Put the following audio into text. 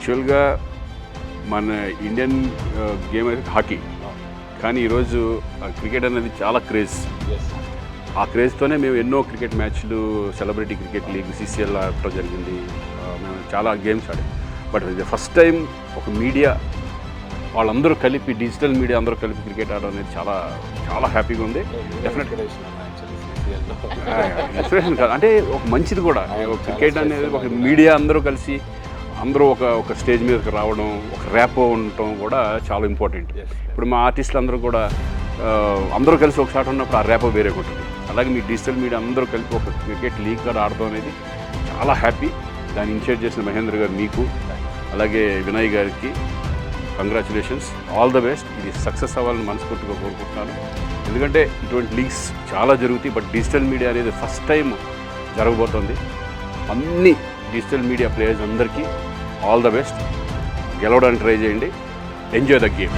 యాక్చువల్గా మన Indian game అయితే హాకీ, కానీ ఈరోజు క్రికెట్ అనేది చాలా క్రేజ్. ఆ క్రేజ్తోనే మేము ఎన్నో క్రికెట్ మ్యాచ్లు, సెలబ్రిటీ క్రికెట్ లీగ్, CCL ఆడటం జరిగింది. మేము చాలా గేమ్స్ ఆడాం. బట్ ఇది ఫస్ట్ టైం ఒక మీడియా వాళ్ళందరూ కలిపి, డిజిటల్ మీడియా అందరూ కలిపి క్రికెట్ ఆడడం అనేది చాలా చాలా హ్యాపీగా ఉంది. డెఫినెట్గా ఇన్స్పిరేషన్ కాదు, అంటే ఒక మంచిది కూడా. క్రికెట్ అనేది ఒక మీడియా అందరూ కలిసి అందరూ ఒక స్టేజ్ మీదకి రావడం, ఒక ర్యాపో ఉండటం కూడా చాలా ఇంపార్టెంట్. ఇప్పుడు మా ఆర్టిస్టులు అందరూ కూడా అందరూ కలిసి ఒక షాట్ ఉన్నప్పుడు ఆ ర్యాపో వేరే ఉంటుంది. అలాగే మీ డిజిటల్ మీడియా అందరూ కలిపి ఒక క్రికెట్ లీగ్ కూడా ఆడటం అనేది చాలా హ్యాపీ. దాన్ని ఇనిషియేట్ చేసిన మహేంద్ర గారు మీకు, అలాగే వినయ్ గారికి కంగ్రాచులేషన్స్, ఆల్ ద బెస్ట్. ఇది సక్సెస్ అవ్వాలని మనస్ఫూర్తిగా కోరుకుంటున్నాను. ఎందుకంటే ఇటువంటి లీగ్స్ చాలా జరుగుతాయి, బట్ డిజిటల్ మీడియా అనేది ఫస్ట్ టైం జరగబోతోంది. అన్ని డిజిటల్ మీడియా ప్లేయర్స్ అందరికీ ఆల్ ద బెస్ట్. గెలవడానికి ట్రై చేయండి. Enjoy the game.